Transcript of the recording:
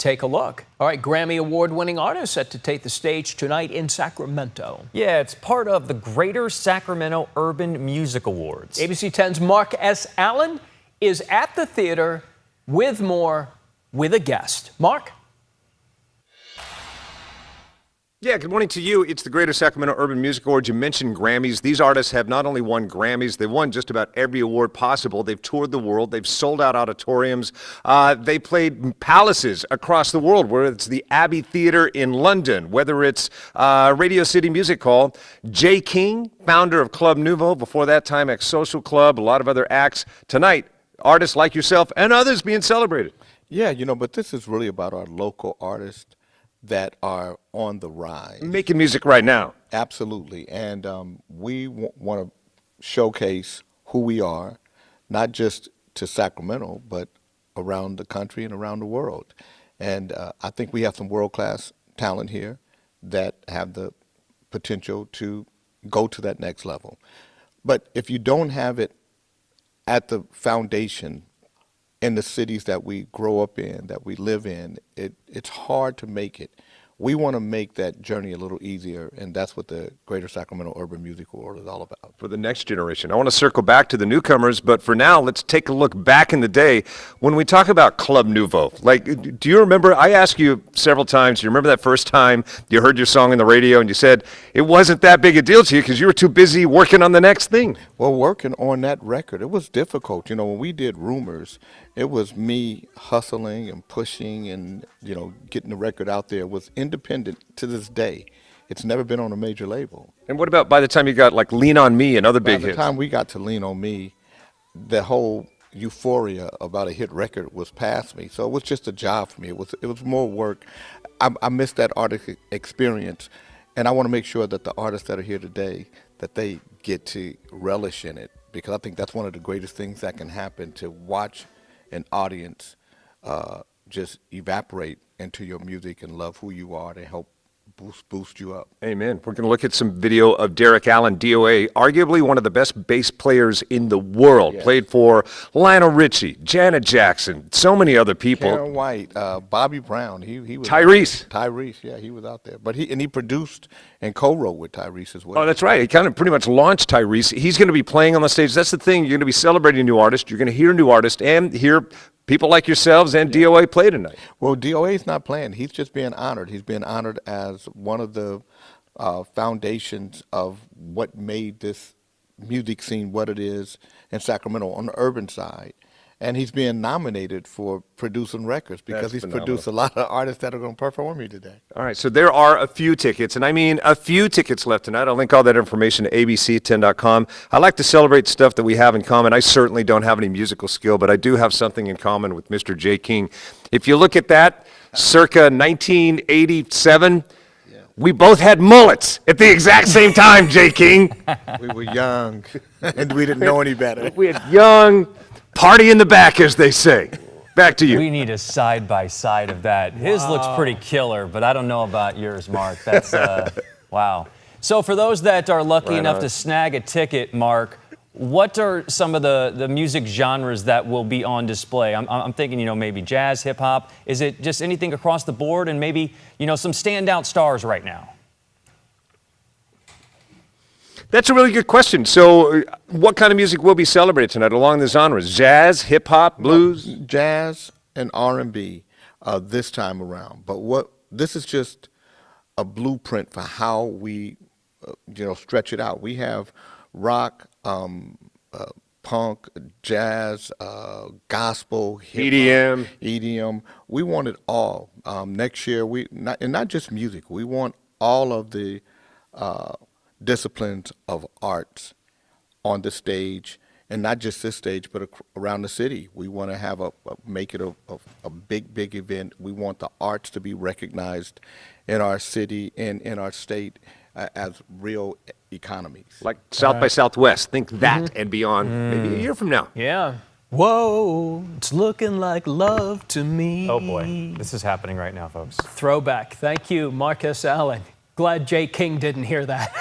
take a look. All right, Grammy Award-winning artist set to take the stage tonight in Sacramento. Yeah, it's part of the Greater Sacramento Urban Music Awards. ABC 10's Mark S. Allen is at the theater with more, with a guest. Mark? Yeah, good morning to you. It's the Greater Sacramento Urban Music Awards. You mentioned Grammys. These artists have not only won Grammys, they've won just about every award possible. They've toured the world. They've sold out auditoriums. They played palaces across the world, whether it's the Abbey Theatre in London, whether it's Radio City Music Hall. Jay King, founder of Club Nouveau, before that time Ex-Social Club, a lot of other acts. Tonight, artists like yourself and others being celebrated. Yeah, but this is really about our local artists that are on the rise. Making music right now. Absolutely. And we want to showcase who we are, not just to Sacramento, but around the country and around the world. And I think we have some world-class talent here that have the potential to go to that next level. But if you don't have it at the foundation in the cities that we grow up in, that we live in, it's hard to make it. We want to make that journey a little easier, and that's what the Greater Sacramento Urban Music Award is all about. For the next generation. I want to circle back to the newcomers, but for now, let's take a look back in the day. When we talk about Club Nouveau, do you remember, I asked you several times, do you remember that first time you heard your song on the radio and you said it wasn't that big a deal to you because you were too busy working on the next thing? Well, working on that record, it was difficult. When we did Rumors, it was me hustling and pushing and, getting the record out there. It was independent to this day. It's never been on a major label. And what about by the time you got Lean on Me and other big hits? By the time we got to Lean on Me, the whole euphoria about a hit record was past me. So it was just a job for me. It was more work. I missed that artist experience, and I want to make sure that the artists that are here today, that they get to relish in it, because I think that's one of the greatest things that can happen, to watch an audience just evaporate into your music and love who you are, to help boost you up. Amen. We're going to look at some video of Derek Allen, DOA, arguably one of the best bass players in the world. Yes. Played for Lionel Richie, Janet Jackson, so many other people. Karen White, Bobby Brown. He was Tyrese, yeah, he was out there. But he produced and co-wrote with Tyrese as well. Oh, that's right. He kind of pretty much launched Tyrese. He's going to be playing on the stage. That's the thing. You're going to be celebrating new artists. You're going to hear new artists and hear people like yourselves and DOA play tonight. Well, DOA's not playing. He's just being honored. He's being honored as one of the foundations of what made this music scene what it is in Sacramento on the urban side. And he's being nominated for producing records because he's produced a lot of artists that are going to perform here today. All right, so there are a few tickets, and I mean a few tickets left tonight. I'll link all that information to abc10.com. I like to celebrate stuff that we have in common. I certainly don't have any musical skill, but I do have something in common with Mr. Jay King. If you look at that, circa 1987, we both had mullets at the exact same time, Jay King. We were young, and we didn't know any better. We had young... Party in the back, as they say. Back to you. We need a side-by-side of that. His looks pretty killer, but I don't know about yours, Mark. That's, wow. So for those that are lucky enough to snag a ticket, Mark, what are some of the music genres that will be on display? I'm thinking, maybe jazz, hip-hop. Is it just anything across the board, and maybe, some standout stars right now? That's a really good question. So what kind of music will be celebrated tonight along the genres? Jazz, hip-hop, blues? Jazz and R&B this time around. But this is just a blueprint for how we, stretch it out. We have rock, punk, jazz, gospel, hip-hop, EDM. We want it all. Next year, not just music. We want all of the disciplines of arts on the stage, and not just this stage, but around the city. We want to make it a big event. We want the arts to be recognized in our city and in our state as real economies. Like South by Southwest. Think that and beyond, maybe a year from now. Yeah. Whoa, it's looking like love to me. Oh boy, this is happening right now, folks. Throwback. Thank you, Mark S. Allen. Glad Jay King didn't hear that.